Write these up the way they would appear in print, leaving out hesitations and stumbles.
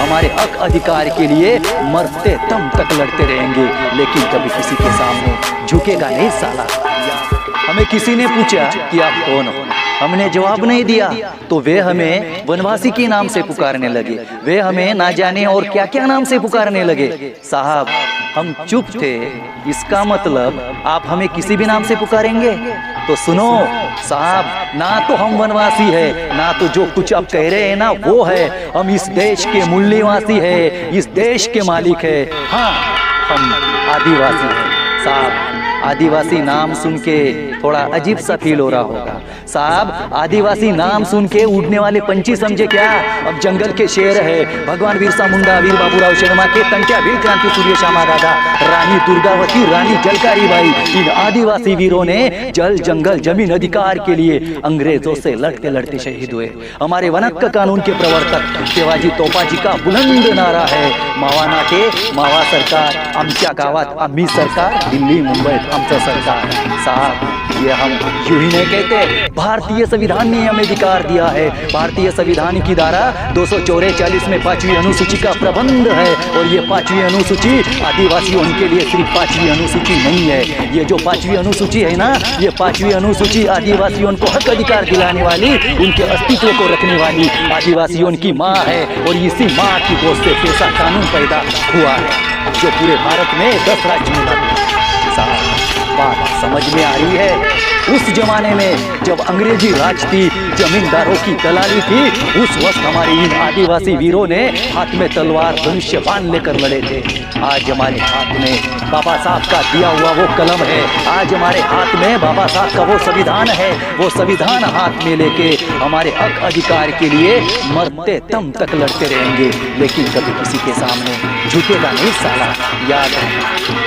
हमारे हक अधिकार के लिए मरते दम तक लड़ते रहेंगे, लेकिन कभी किसी के सामने झुकेगा नहीं साला। हमें किसी ने पूछा कि आप कौन हो, हमने जवाब नहीं दिया तो वे हमें वनवासी के नाम से पुकारने लगे, वे हमें ना जाने और क्या क्या नाम से पुकारने लगे। साहब हम चुप थे, इसका मतलब आप हमें किसी भी नाम से पुकारेंगे? तो सुनो साहब, ना तो हम वनवासी है, ना तो जो कुछ आप कह रहे हैं ना वो है। हम इस देश के मूल्यवासी है, इस देश के मालिक है। हाँ हम आदिवासी हैं साहब। आदिवासी नाम सुन के थोड़ा अजीब सा फील हो रहा होगा साहब। आदिवासी नाम सुन के उड़ने वाले पंछी समझे क्या? अब जंगल के शेर है। भगवान बिरसा मुंडा, वीर बाबूराव शर्मा के तंट्या, वीर क्रांति सूर्य श्यामा राधा, रानी दुर्गावती, रानी जलकारी बाई, इन आदिवासी वीरों ने जल जंगल जमीन अधिकार के लिए अंग्रेजों से लड़ते लड़ते शहीद हुए। हमारे वनहक्क कानून के प्रवर्तक शिवाजी तोपाजी का बुलंद नारा है, मावा नाटे मावा सरकार, आमच्या गावात आम्ही सरकार, दिल्ली मुंबई आमचं सरकार। साहब ये हम यूं ही नहीं कहते, भारतीय संविधान ने हमें अधिकार दिया है। भारतीय संविधान की धारा 244 में 5वीं अनुसूची का प्रबंध है, और ये 5वीं अनुसूची आदिवासियों के लिए सिर्फ 5वीं अनुसूची नहीं है। ये जो 5वीं अनुसूची है ना, ये 5वीं अनुसूची आदिवासियों को हक अधिकार दिलाने वाली, उनके अस्तित्व को रखने वाली आदिवासियों की माँ है, और इसी माँ की गोद से ऐसा कानून पैदा हुआ है जो पूरे भारत में 10 राज्य में लागू है। बात समझ में आ रही है? उस जमाने में जब अंग्रेजी राज थी, जमींदारों की दलाली थी, उस वक्त हमारे इन आदिवासी वीरों ने हाथ में तलवार धनुष्य बाण लेकर लड़े थे। आज हमारे हाथ में बाबा साहब का दिया हुआ वो कलम है, आज हमारे हाथ में बाबा साहब का वो संविधान है। वो संविधान हाथ में लेके हमारे हक अधिकार के लिए मरते दम तक लड़ते रहेंगे, लेकिन कभी किसी के सामने झुकेगा नहीं साला, याद है।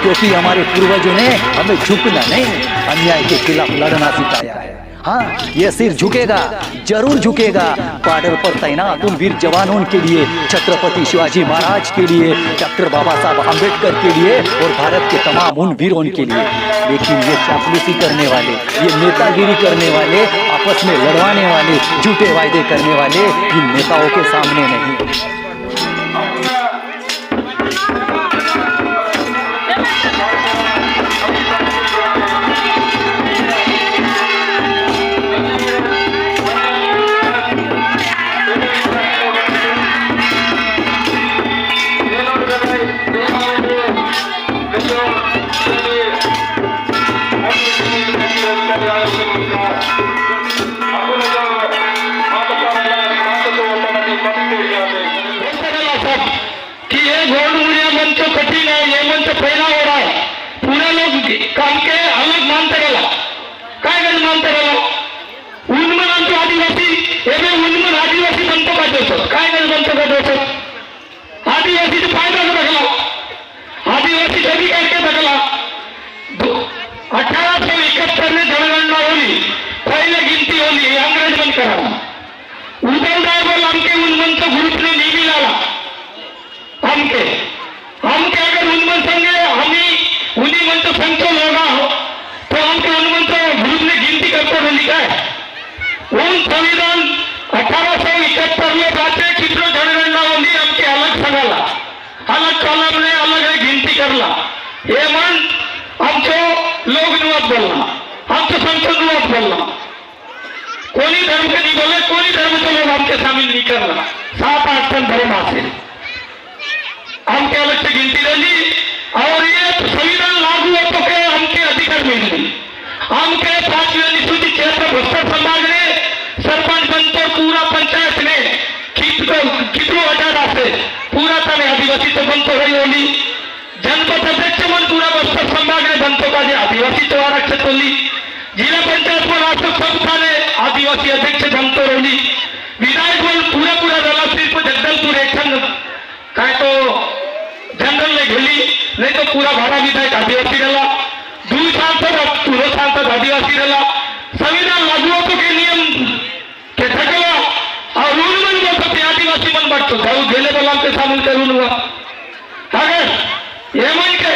क्योंकि हमारे पूर्वजों ने हमें झुकना नहीं, अन्याय के खिलाफ लड़ना सिखाया है। हाँ ये सिर झुकेगा, जरूर झुकेगा। बॉर्डर पर तैनात उन वीर जवानों के लिए, छत्रपति शिवाजी महाराज के लिए, डॉक्टर बाबा साहब अम्बेडकर के लिए, और भारत के तमाम उन वीरों के लिए। लेकिन ये चापलूसी करने वाले, ये नेतागिरी करने वाले, आपस में लड़वाने वाले, झूठे वायदे करने वाले, इन नेताओं के सामने नहीं। कठिन है, ये मंच फैला हो रहा है, पूरे लोग काम के अलग मानते गेला, काय गण मानते गेला, उन्मन आमचे आदिवासी, एवढे उन्मन आदिवासी बनतो का दोस्त, काय गण बनतो का दोस्त, आदिवासी फायदा बघला, आदिवासी कधी करके बघला, 1871 में जनगणना होली, पहले गिनती होली, अंग्रेज बंद करा, उद्धव साहेब आमके उन्मनचा ग्रुप ने निधी लाला, हमके अगर उन्मन संगे हमें उन्हीं मन तो संख्या होगा तो हमके उन्मन तो ग्रुप ने गिनती करते हुए लिखा है। उन संविधान 1871 में बातें कितने जनगणना होली हमके अलग सगाला, अलग कॉलम ने अलग गिनती करला, ये मन हमको लोग नुआत बोलना, हमको संसद नुआत बोलना, कोई धर्म के नहीं बोले, कोई धर्म के लोग हमके शामिल नहीं करना, 7-8 धर्म आते हमके अलग से गिनती रही, और ये संविधान लागू हो तो क्या हमके अधिकार मिली, हमके 5वीं अनुसूची क्षेत्र बस्तर संभाग ने सरपंच बनते पूरा पंचायत ने कितनों हजार से पूरा तने आदिवासी तो बनतो रही होली, जनपद अध्यक्ष मन पूरा बस्तर संभाग ने बनतो का आदिवासी तो आरक्षित होली, जिला पंचायत में राष्ट्र सब थाने आदिवासी अध्यक्ष बनतो रही, विधायक मन पूरा दला सिर्फ जगदलपुर एक काय तो जनरल ने घेली, नहीं तो पूरा भाड़ा विधायक आदिवासी रहा, 2 साल तक पूरे साल तक आदिवासी रहा। संविधान लागू हो तो के नियम के थकला और रूल मन बोलते आदिवासी मन बढ़तो जाऊ गेले बोला के शामिल करून हुआ, अगर ये मन के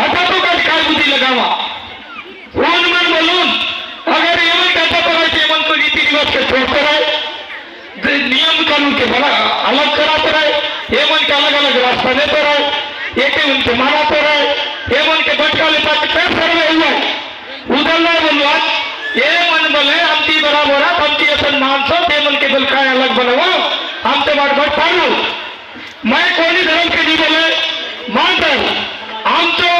आता तो काय बुद्धि लगावा, रूल मन बोलून अगर ये मन कहता तो मन को रीति रिवाज के छोड़ कर नियम कानून के बना अलग कराते रहे, ये मन के अलग अलग रास्ता देते रहे, एक उनके माराते रहे, ये मन के बटका लेता के सर्वे हुआ उधर नहीं बोलवा ये मन बोले आमती बराबर है आमती ऐसा मानसो ये मन के बलकाय अलग बनवा हम तो बार बार पढ़ लो मैं कोई धर्म के नहीं बोले मानता हूँ हम तो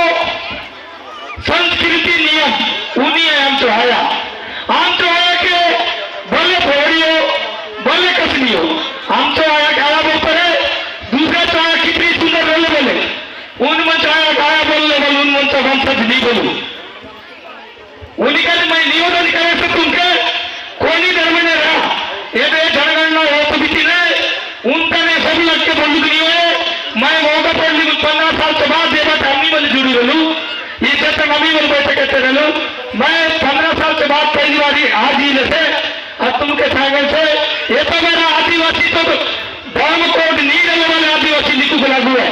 संस्कृति नियम उन्हीं है हम तो आया के भले फोड़ी हो भले कसनी हो हम तो आया गाया बोलते है दूसरा तो आया कितनी सुंदर बोले बोले उन मन तो आया गाया बोलने बोले उन मन तो हम सच नहीं बोलू उन्हीं का मैं निवेदन करे से तुमके कोई धर्म ने रहा ये तो जनगणना हो तो भी नहीं उनका ने सभी लग के बोलू नहीं है मैं मौका पढ़ ली 15 साल के बाद ये बात हम नहीं बोले जुड़ी रहूं ये चेतन अभी बोल बैठे कहते रहूं मैं 15 साल के बाद पहली बार आज ही जैसे अब तुमके सागर से ये तो मेरा आदिवासी तो धर्म कोड नहीं रहने वाले आदिवासी नीति को लागू है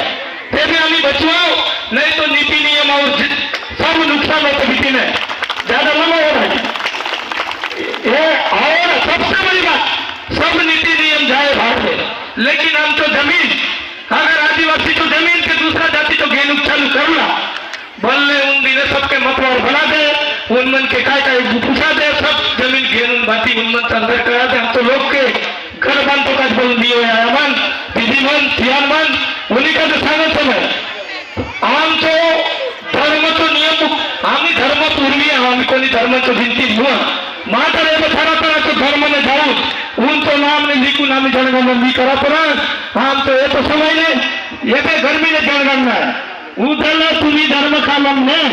फिर भी हमें बचवाओ नहीं तो नीति नियम और सब नुकसान होते बीती में ज्यादा लंबा हो रहा है ये और सबसे बड़ी बात सब नीति नियम जाए भाग में लेकिन हम तो जमीन अगर आदिवासी तो जमीन के दूसरा जाति तो घेनुक चालू करना बोलने उन दिन सबके मतवार बना दे उन मन के काय काय पूछा दे सब जमीन घेनुन बाती उन मन अंदर करा दे हम तो लोग के घर बन तो काज बोल दिए मन दीदी मन थियान मन उन्हीं का तो सांगत है हम तो धर्म तो नियम आम्ही धर्म पूर्वी आम्ही कोणी धर्म तो भिंती हुआ माता रे बथारा करा तो धर्म ने जाऊं उन तो नाम ने लिखून आम्ही जनगणना नहीं करा पर हम तो ये तो समझ ले ये तो गर्मी ने जनगणना है उधर तुम्ही धर्म कालम में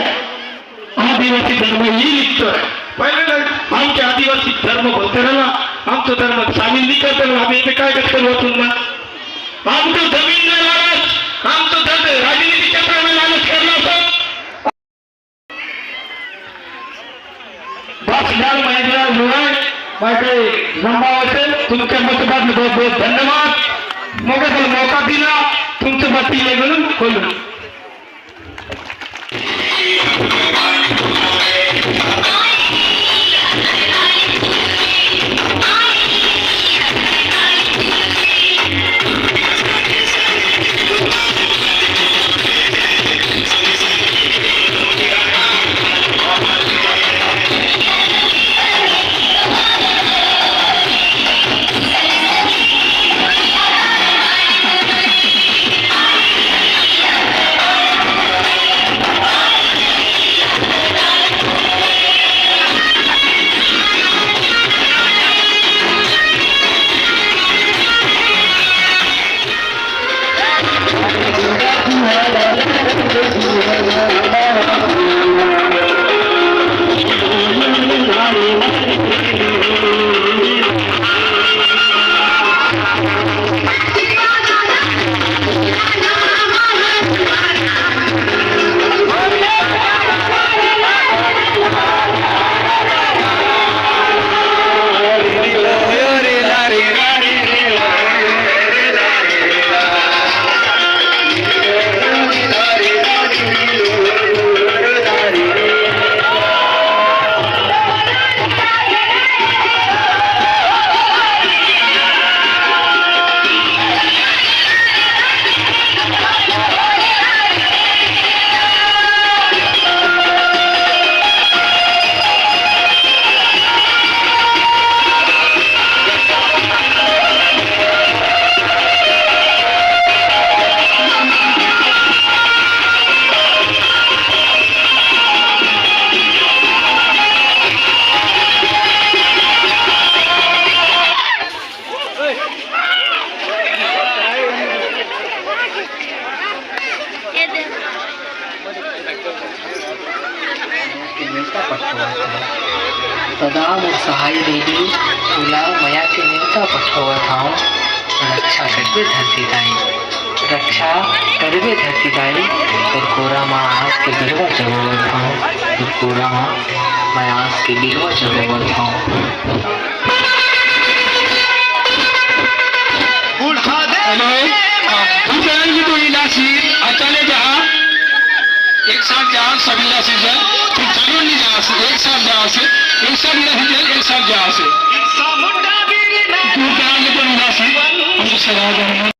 आदिवासी धर्म ही लिखते है पहले हम के आदिवासी धर्म बोलते रहना हम तो धर्म शामिल नहीं करते हम ये काय करते हो तुम हम तो जमीन में लालच हम तो राजनीति क्षेत्र में लालच करना सब बस यार महिला हुआ बाकी लंबा होते तुमके मतदान में बहुत बहुत धन्यवाद मुझे मौका दिला तुमसे बात ले बोलूं खोलूं सदा मोर सहाय देवी तुला मया के नेता पठवत हूँ रक्षा करबे धरती दाई रक्षा करबे धरती दाई और कोरा माँ आज के बिरवा जगवत हूँ और कोरा माँ मैं आज के बिरवा जगवत हूँ चले जा एक साथ जा सभी राशि से फिर चलो नहीं जा एक साथ जा से एक साथ नहीं एक साथ जा से तू क्या निवासी हम तो सदा